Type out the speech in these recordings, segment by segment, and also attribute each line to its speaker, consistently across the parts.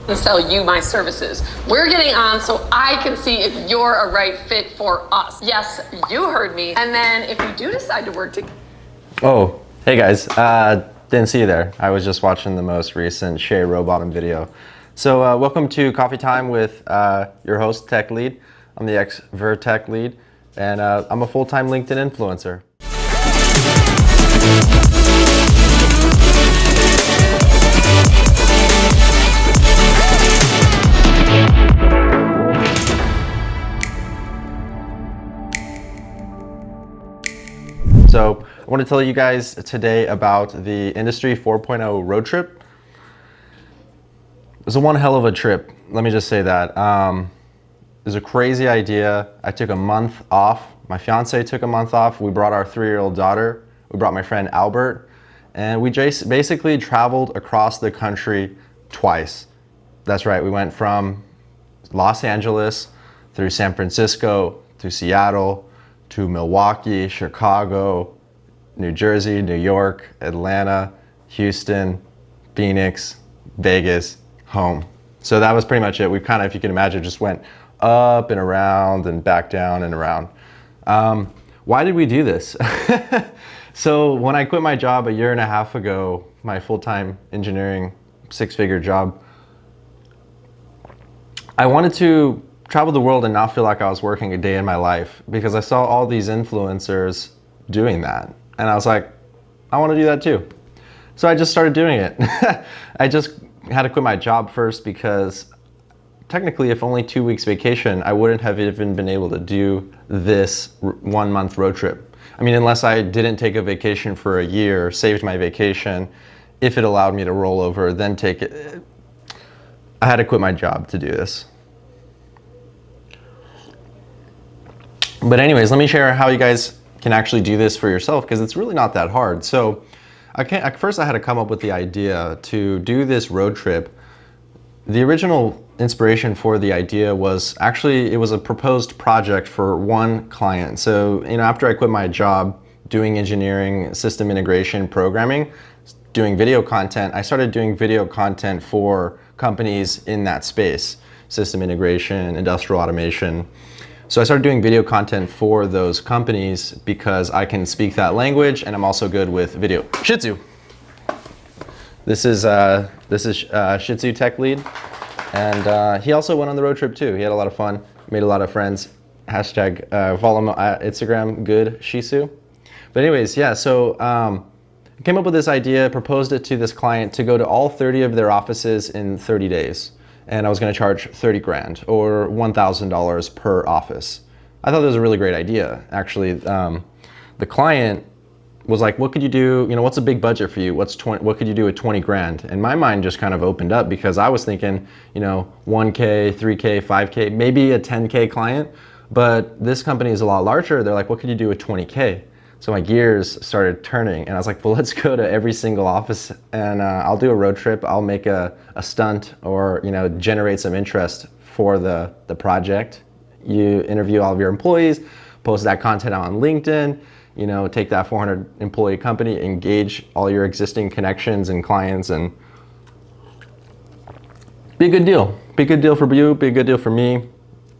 Speaker 1: and sell you my services. We're getting on so I can see if you're a right fit for us. Yes, you heard me. And then if you do decide to work together.
Speaker 2: Oh, hey guys, didn't see you there. I was just watching the most recent Shay Rowbottom video. So welcome to Coffee Time with your host, Tech Lead. I'm the ex-Vertech lead, and I'm a full-time LinkedIn influencer. So I want to tell you guys today about the Industry 4.0 road trip. It was one hell of a trip. Let me just say that. It was a crazy idea. I took a month off. My fiance took a month off. We brought our 3-year-old daughter. We brought my friend Albert. And we just basically traveled across the country twice. That's right. We went from Los Angeles through San Francisco to Seattle, to Milwaukee, Chicago, New Jersey, New York, Atlanta, Houston, Phoenix, Vegas, home. So that was pretty much it. We kind of, if you can imagine, just went up and around and back down and around. Why did we do this? So when I quit my job a year and a half ago, my full-time engineering 6-figure job, I wanted to travel the world and not feel like I was working a day in my life, because I saw all these influencers doing that. And I was like, I want to do that too. So I just started doing it. I just had to quit my job first because technically if only 2 weeks vacation, I wouldn't have even been able to do this 1-month road trip. I mean, unless I didn't take a vacation for a year, saved my vacation, if it allowed me to roll over, then take it. I had to quit my job to do this. But anyways, let me share how you guys can actually do this for yourself, because it's really not that hard. So first I had to come up with the idea to do this road trip. The original inspiration for the idea was actually, it was a proposed project for one client. So, after I quit my job doing engineering, system integration, programming, doing video content, I started doing video content for companies in that space, system integration, industrial automation. So I started doing video content for those companies because I can speak that language, and I'm also good with video. Shih Tzu. This is Shih Tzu Tech Lead, and he also went on the road trip too. He had a lot of fun, made a lot of friends. Hashtag follow him at Instagram, good Shih Tzu. But anyways, yeah. So I came up with this idea, proposed it to this client to go to all 30 of their offices in 30 days. And I was going to charge 30 grand or $1,000 per office. I thought that was a really great idea. Actually, the client was like, what could you do? What's a big budget for you? What could you do with 20 grand? And my mind just kind of opened up, because I was thinking, 1K, 3K, 5K, maybe a 10K client. But this company is a lot larger. They're like, what could you do with 20K? So my gears started turning, and I was like, well, let's go to every single office, and I'll do a road trip. I'll make a stunt, or generate some interest for the project. You interview all of your employees, post that content on LinkedIn, take that 400 employee company, engage all your existing connections and clients, and be a good deal. Be a good deal for you, be a good deal for me.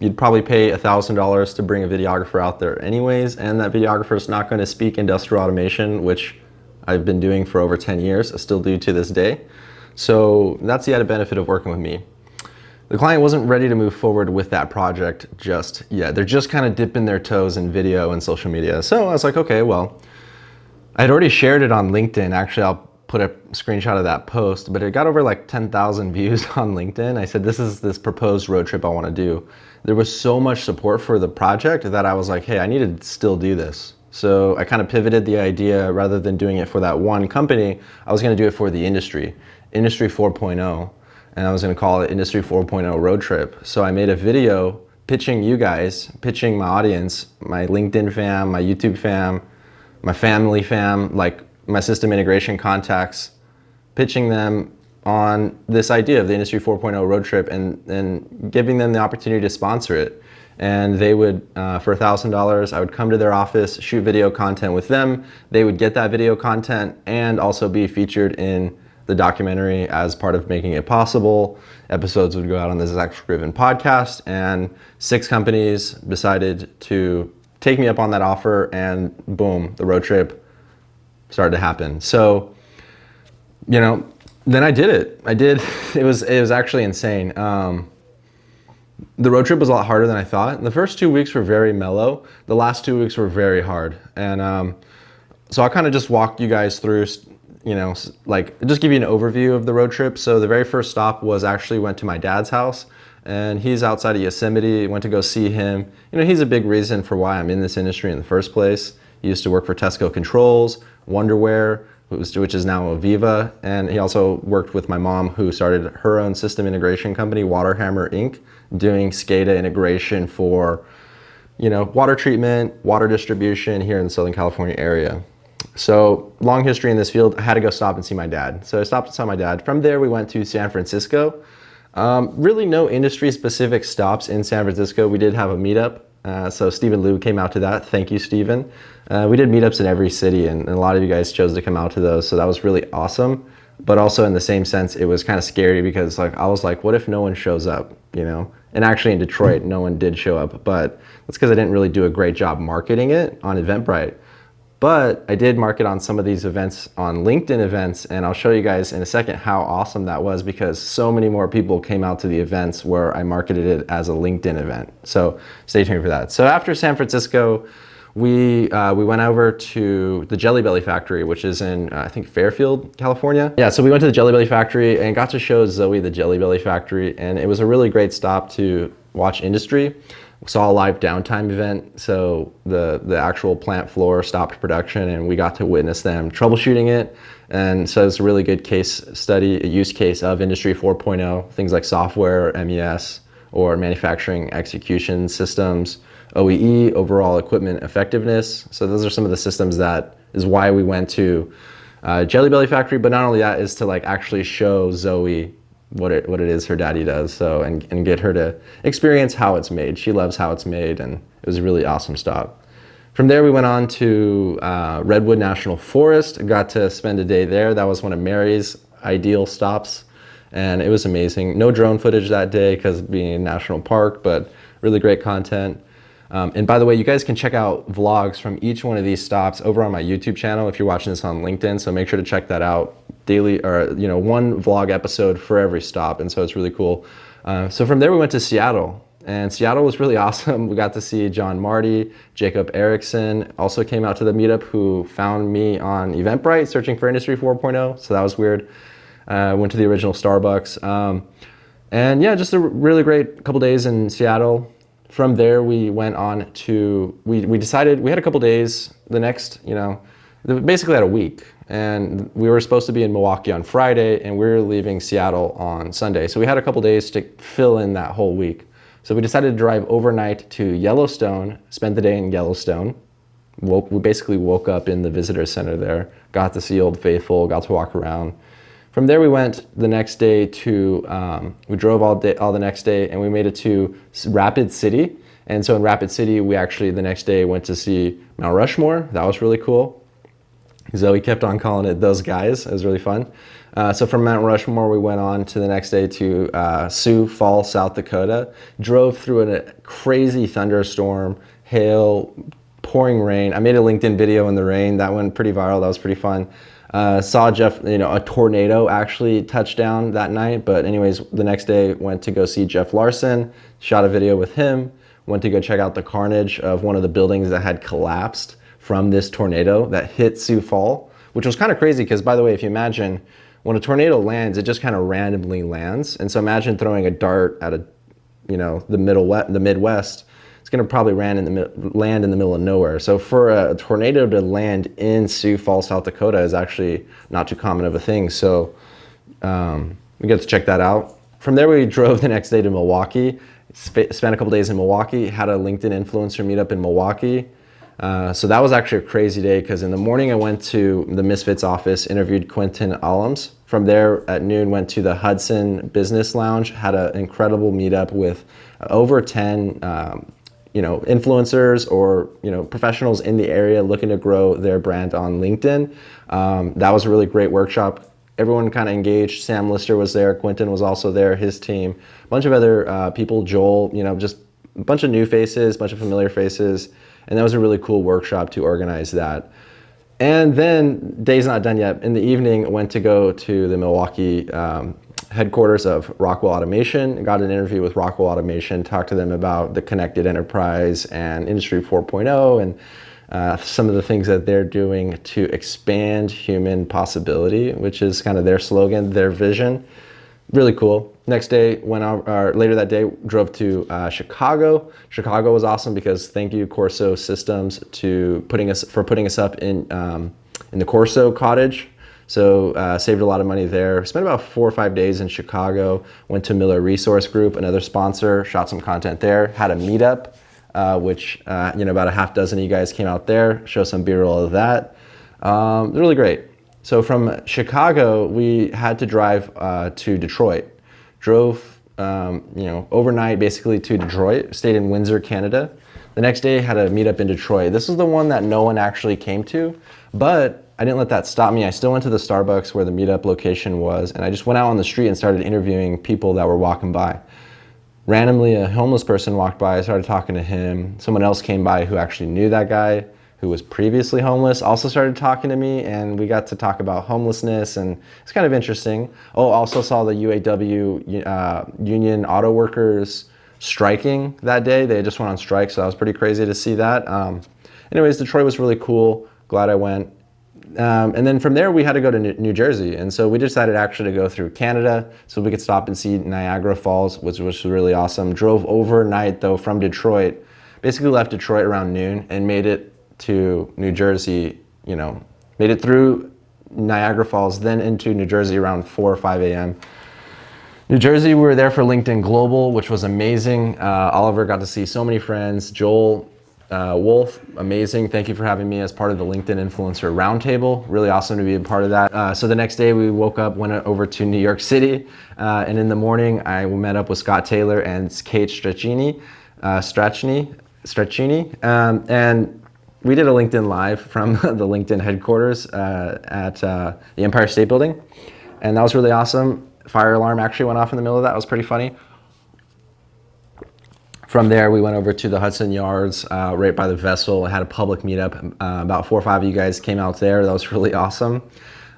Speaker 2: You'd probably pay $1,000 to bring a videographer out there anyways, and that videographer is not going to speak industrial automation, which I've been doing for over 10 years. I still do to this day. So that's the added benefit of working with me. The client wasn't ready to move forward with that project just yet. They're just kind of dipping their toes in video and social media. So I was like, okay, well, I'd already shared it on LinkedIn. Actually, I'll put a screenshot of that post, but it got over like 10,000 views on LinkedIn. I said, this is this proposed road trip I want to do. There was so much support for the project that I was like, hey, I need to still do this. So I kind of pivoted the idea. Rather than doing it for that one company, I was going to do it for the Industry 4.0. And I was going to call it Industry 4.0 Road Trip. So I made a video pitching you guys, pitching my audience, my LinkedIn fam, my YouTube fam, my family fam, like my system integration contacts, pitching them on this idea of the Industry 4.0 road trip, and giving them the opportunity to sponsor it. And they would, for $1,000, I would come to their office, shoot video content with them. They would get that video content and also be featured in the documentary as part of making it possible. Episodes would go out on the Zack Scriven podcast, and 6 companies decided to take me up on that offer, and boom, the road trip started to happen. So, then I did it. It was actually insane. The road trip was a lot harder than I thought. The first 2 weeks were very mellow. The last 2 weeks were very hard. And so I'll kind of just walk you guys through, just give you an overview of the road trip. So the very first stop went to my dad's house, and he's outside of Yosemite. Went to go see him. He's a big reason for why I'm in this industry in the first place. He used to work for Tesco Controls, Wonderware, which is now Aviva, and he also worked with my mom, who started her own system integration company, Waterhammer Inc., doing SCADA integration for, water treatment, water distribution here in the Southern California area. So long history in this field. I had to go stop and see my dad. So I stopped and saw my dad. From there, we went to San Francisco. Really no industry-specific stops in San Francisco. We did have a meetup. So Stephen Liu came out to that. Thank you, Stephen. We did meetups in every city, and a lot of you guys chose to come out to those. So that was really awesome. But also in the same sense, it was kind of scary because I was like, what if no one shows up, And actually in Detroit, no one did show up. But that's because I didn't really do a great job marketing it on Eventbrite. But I did market on some of these events on LinkedIn events, and I'll show you guys in a second how awesome that was, because so many more people came out to the events where I marketed it as a LinkedIn event. So stay tuned for that. So after San Francisco, we went over to the Jelly Belly factory, which is in, I think, Fairfield, California. Yeah, so we went to the Jelly Belly factory and got to show Zoe the Jelly Belly factory, and it was a really great stop to watch industry. We saw a live downtime event, so the actual plant floor stopped production, and we got to witness them troubleshooting it. And so it's a really good case study, a use case of Industry 4.0, things like software, MES, or manufacturing execution systems, OEE, overall equipment effectiveness. So those are some of the systems that is why we went to Jelly Belly factory. But not only that, is to actually show Zoe what it is her daddy does, so and get her to experience how it's made. She loves how it's made, and it was a really awesome stop. From there, we went on to Redwood National Forest. Got to spend a day there. That was one of Mary's ideal stops, and it was amazing. No drone footage that day because being a national park, but really great content. And by the way, you guys can check out vlogs from each one of these stops over on my YouTube channel if you're watching this on LinkedIn, so make sure to check that out daily, or one vlog episode for every stop, and so it's really cool. So from there we went to Seattle, and Seattle was really awesome. We got to see John Marty, Jacob Erickson also came out to the meetup, who found me on Eventbrite searching for Industry 4.0, so that was weird. Went to the original Starbucks, and yeah, just a really great couple days in Seattle. From there, we went on to, we decided, we had a couple days, the next, basically had a week, and we were supposed to be in Milwaukee on Friday, and we were leaving Seattle on Sunday. So we had a couple days to fill in that whole week. So we decided to drive overnight to Yellowstone, spend the day in Yellowstone. We basically woke up in the visitor center there, got to see Old Faithful, got to walk around. From there, we went the next day to, we drove all the next day, and we made it to Rapid City. And so in Rapid City, we actually the next day went to see Mount Rushmore. That was really cool. Zoe kept on calling it those guys. It was really fun. So from Mount Rushmore, we went on to the next day to Sioux Falls, South Dakota. Drove through a crazy thunderstorm, hail, pouring rain. I made a LinkedIn video in the rain. That went pretty viral. That was pretty fun. Saw Jeff, a tornado actually touched down that night. But anyways, the next day went to go see Jeff Larson, shot a video with him, went to go check out the carnage of one of the buildings that had collapsed from this tornado that hit Sioux Falls, which was kind of crazy because, by the way, if you imagine when a tornado lands, it just kind of randomly lands. And so imagine throwing a dart at the Midwest. It's going to probably land in the middle of nowhere. So for a tornado to land in Sioux Falls, South Dakota is actually not too common of a thing. So we got to check that out. From there, we drove the next day to Milwaukee, spent a couple days in Milwaukee, had a LinkedIn influencer meetup in Milwaukee. So that was actually a crazy day because in the morning I went to the Misfits office, interviewed Quentin Allums. From there at noon, went to the Hudson Business Lounge, had an incredible meetup with over 10 influencers or professionals in the area looking to grow their brand on LinkedIn. That was a really great workshop. everyone kind of engaged. Sam Lister was there. Quentin was also there, his team. A bunch of other people, Joel, just a bunch of new faces, a bunch of familiar faces. And that was a really cool workshop to organize that. And then, day's not done yet. In the evening, I went to go to the Milwaukee headquarters of Rockwell Automation, got an interview with Rockwell Automation, talked to them about the connected enterprise and Industry 4.0 and some of the things that they're doing to expand human possibility, which is kind of their slogan, their vision. Really cool. Next day, later that day, drove to Chicago. Chicago was awesome because thank you Corso Systems for putting us up in the Corso cottage. So saved a lot of money there. Spent about 4 or 5 days in Chicago. Went to Miller Resource Group, another sponsor. Shot some content there. Had a meetup, which about a half dozen of you guys came out there. Show some B-roll of that. Really great. So from Chicago, we had to drive to Detroit. Drove, overnight basically to Detroit. Stayed in Windsor, Canada. The next day, had a meetup in Detroit. This is the one that no one actually came to, but I didn't let that stop me. I still went to the Starbucks where the meetup location was, and I just went out on the street and started interviewing people that were walking by. Randomly, a homeless person walked by. I started talking to him. Someone else came by who actually knew that guy, who was previously homeless, also started talking to me, and we got to talk about homelessness, and it's kind of interesting. Oh, also saw the UAW union auto workers striking that day. They just went on strike, so that was pretty crazy to see that. Anyways, Detroit was really cool. Glad I went. And then from there, we had to go to New Jersey, and so we decided actually to go through Canada so we could stop and see Niagara Falls, which was really awesome. Drove overnight, though, from Detroit. Basically left Detroit around noon and made it to New Jersey, made it through Niagara Falls, then into New Jersey around 4 or 5 a.m. New Jersey, we were there for LinkedIn Global, which was amazing. Oliver got to see so many friends. Joel, Wolf, amazing. Thank you for having me as part of the LinkedIn Influencer Roundtable. Really awesome to be a part of that. So the next day we woke up, went over to New York City, and in the morning I met up with Scott Taylor and Kate Stracchini, and we did a LinkedIn Live from the LinkedIn headquarters at the Empire State Building, and that was really awesome. Fire alarm actually went off in the middle of that. It was pretty funny. From there, we went over to the Hudson Yards, right by the vessel. I had a public meetup. About 4 or 5 of you guys came out there. That was really awesome.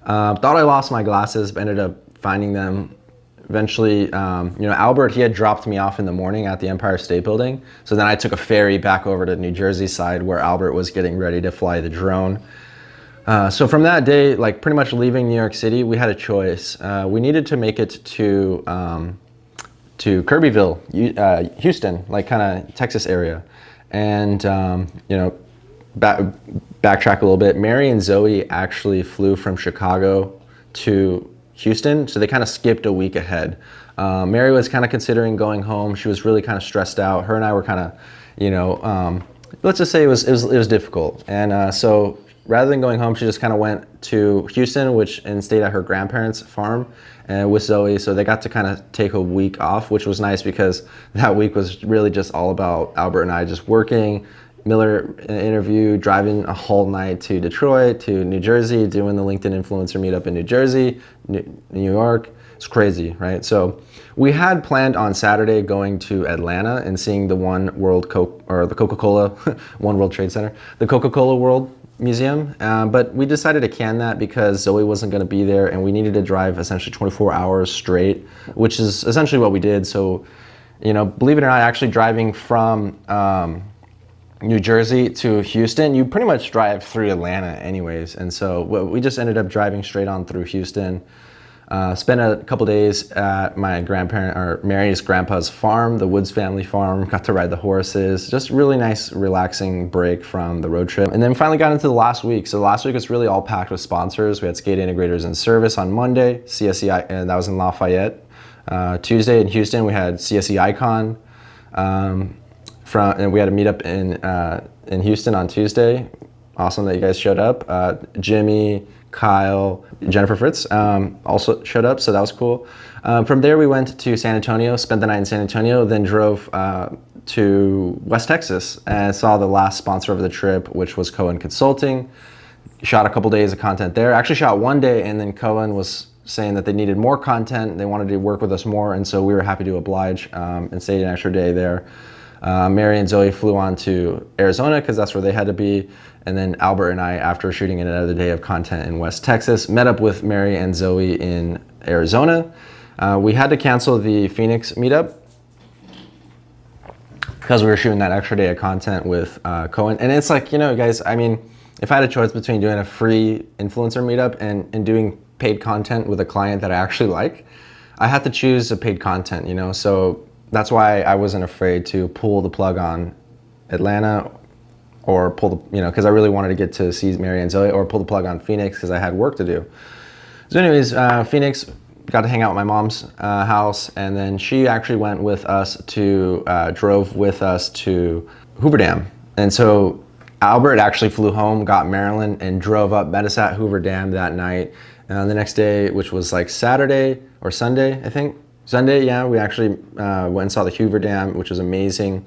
Speaker 2: Thought I lost my glasses, but ended up finding them. Eventually, Albert, he had dropped me off in the morning at the Empire State Building. So then I took a ferry back over to New Jersey side where Albert was getting ready to fly the drone. So from that day, like pretty much leaving New York City, we had a choice. We needed to make it to Kirbyville, Houston, like kind of Texas area. And, backtrack a little bit. Mary and Zoe actually flew from Chicago to Houston, so they kind of skipped a week ahead. Mary was kind of considering going home. She was really kind of stressed out. Her and I were kind of, let's just say it was difficult. And so rather than going home, she just kind of went to Houston, and stayed at her grandparents' farm with Zoe. So they got to kind of take a week off, which was nice because that week was really just all about Albert and I just working. Miller interview, driving a whole night to Detroit, to New Jersey, doing the LinkedIn Influencer meetup in New Jersey, New York. It's crazy, right? So we had planned on Saturday going to Atlanta and seeing the the Coca-Cola, One World Trade Center, the Coca-Cola World Museum. But we decided to can that because Zoe wasn't going to be there and we needed to drive essentially 24 hours straight, which is essentially what we did. So, believe it or not, actually driving from New Jersey to Houston, you pretty much drive through Atlanta anyways. And so we just ended up driving straight on through Houston. Spent a couple days at my Mary's grandpa's farm, the Woods family farm, got to ride the horses. Just really nice, relaxing break from the road trip. And then finally got into the last week. So the last week was really all packed with sponsors. We had Skate Integrators in Service on Monday, CSE, and that was in Lafayette. Tuesday in Houston, we had CSE Icon. And we had a meetup in Houston on Tuesday. Awesome that you guys showed up. Jimmy, Kyle, Jennifer Fritz also showed up, so that was cool. From there, we went to San Antonio, spent the night in San Antonio, then drove to West Texas and saw the last sponsor of the trip, which was Cohen Consulting. Shot a couple days of content there. Actually shot one day, and then Cohen was saying that they needed more content. They wanted to work with us more, and so we were happy to oblige and stayed an extra day there. Mary and Zoe flew on to Arizona because that's where they had to be. And then Albert and I, after shooting another day of content in West Texas, met up with Mary and Zoe in Arizona. We had to cancel the Phoenix meetup because we were shooting that extra day of content with Cohen. And it's like, you know, guys, I mean, if I had a choice between doing a free influencer meetup and doing paid content with a client that I actually like, I had to choose a paid content, you know? So that's why I wasn't afraid to pull the plug on Atlanta or pull the, you know, because I really wanted to get to see Mary and Zoe, or pull the plug on Phoenix because I had work to do. So anyways, Phoenix, got to hang out at my mom's house, and then she actually went with us to, drove with us to Hoover Dam. And so Albert actually flew home, got Maryland, and drove up, met us at Hoover Dam that night. The next day, which was like Saturday or Sunday, I think. Sunday, yeah, we actually went and saw the Hoover Dam, which was amazing.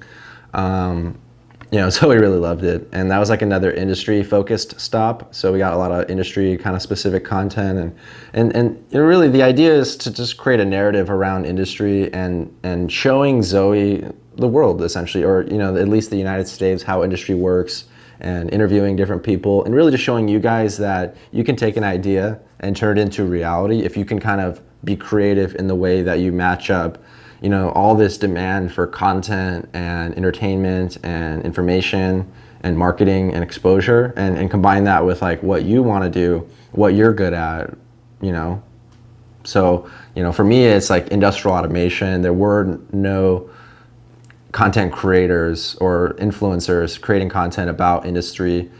Speaker 2: You know, so we really loved it. And that was like another industry focused stop. So we got a lot of industry kind of specific content, and you know, really the idea is to just create a narrative around industry and showing Zoe the world essentially, or, you know, at least the United States, how industry works, and interviewing different people, and really just showing you guys that you can take an idea and turn it into reality if you can kind of be creative in the way that you match up, you know, all this demand for content and entertainment and information and marketing and exposure, and combine that with like what you want to do, what you're good at, you know. So, you know, for me, it's like industrial automation. There were no content creators or influencers creating content about industry,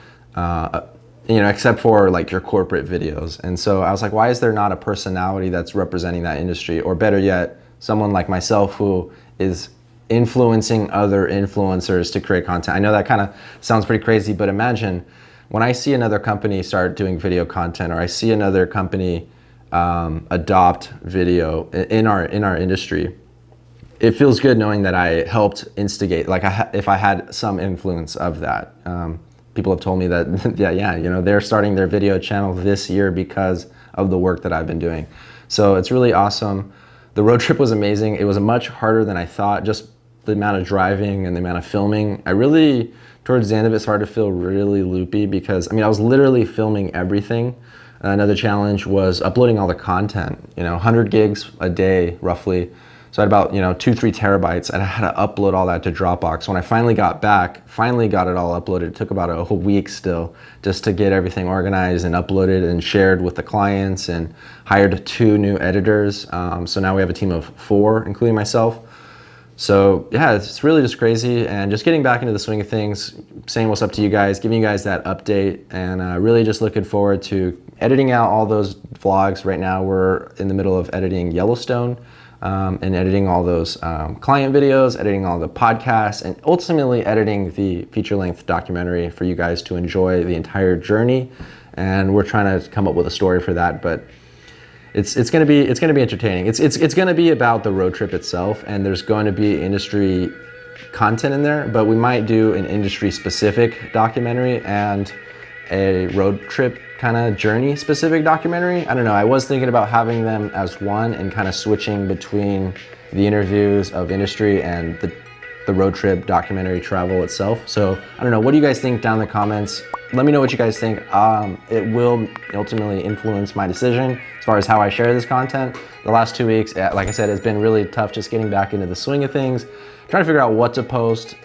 Speaker 2: you know, except for like your corporate videos. And so I was like, why is there not a personality that's representing that industry? Or better yet, someone like myself who is influencing other influencers to create content. I know that kind of sounds pretty crazy, but imagine when I see another company start doing video content, or I see another company adopt video in our industry, it feels good knowing that I helped instigate, like if I had some influence of that. People have told me that, yeah, you know, they're starting their video channel this year because of the work that I've been doing. So it's really awesome. The road trip was amazing. It was much harder than I thought, just the amount of driving and the amount of filming. I really, towards the end of it, started to feel really loopy because, I mean, I was literally filming everything. Another challenge was uploading all the content, you know, 100 gigs a day, roughly. So I had about, you know, 2-3 terabytes, and I had to upload all that to Dropbox. When I finally got back, finally got it all uploaded. It took about a whole week still just to get everything organized and uploaded and shared with the clients, and hired 2 new editors. So now we have a team of 4, including myself. So yeah, it's really just crazy, and just getting back into the swing of things, saying what's up to you guys, giving you guys that update, and really just looking forward to editing out all those vlogs. Right now we're in the middle of editing Yellowstone. And editing all those client videos, editing all the podcasts, and ultimately editing the feature-length documentary for you guys to enjoy the entire journey. And we're trying to come up with a story for that, but it's going to be entertaining. It's going to be about the road trip itself, and there's going to be industry content in there, but we might do an industry-specific documentary and a road trip kind of journey specific documentary. I don't know, I was thinking about having them as one and kind of switching between the interviews of industry and the road trip documentary travel itself. So I don't know, what do you guys think down in the comments? Let me know what you guys think. It will ultimately influence my decision as far as how I share this content. The last 2 weeks, like I said, it's been really tough just getting back into the swing of things, trying to figure out what to post.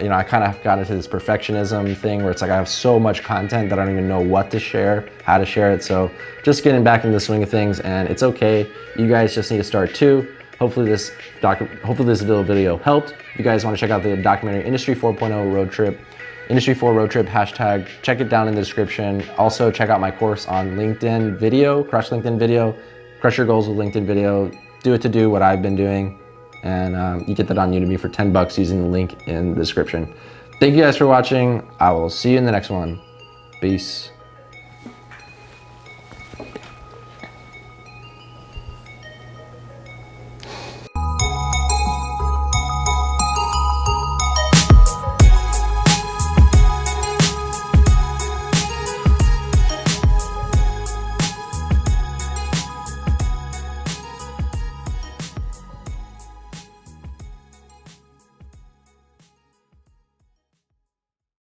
Speaker 2: You know, I kind of got into this perfectionism thing where it's like I have so much content that I don't even know what to share, how to share it. So just getting back into the swing of things, and it's okay. You guys just need to start too. Hopefully this little video helped. If you guys want to check out the documentary Industry 4.0 Road Trip, Industry 4 Road Trip hashtag, check it down in the description. Also check out my course on LinkedIn video, Crush LinkedIn Video, Crush Your Goals with LinkedIn Video. Do it to do what I've been doing. And you get that on Udemy for $10 using the link in the description. Thank you guys for watching. I will see you in the next one. Peace.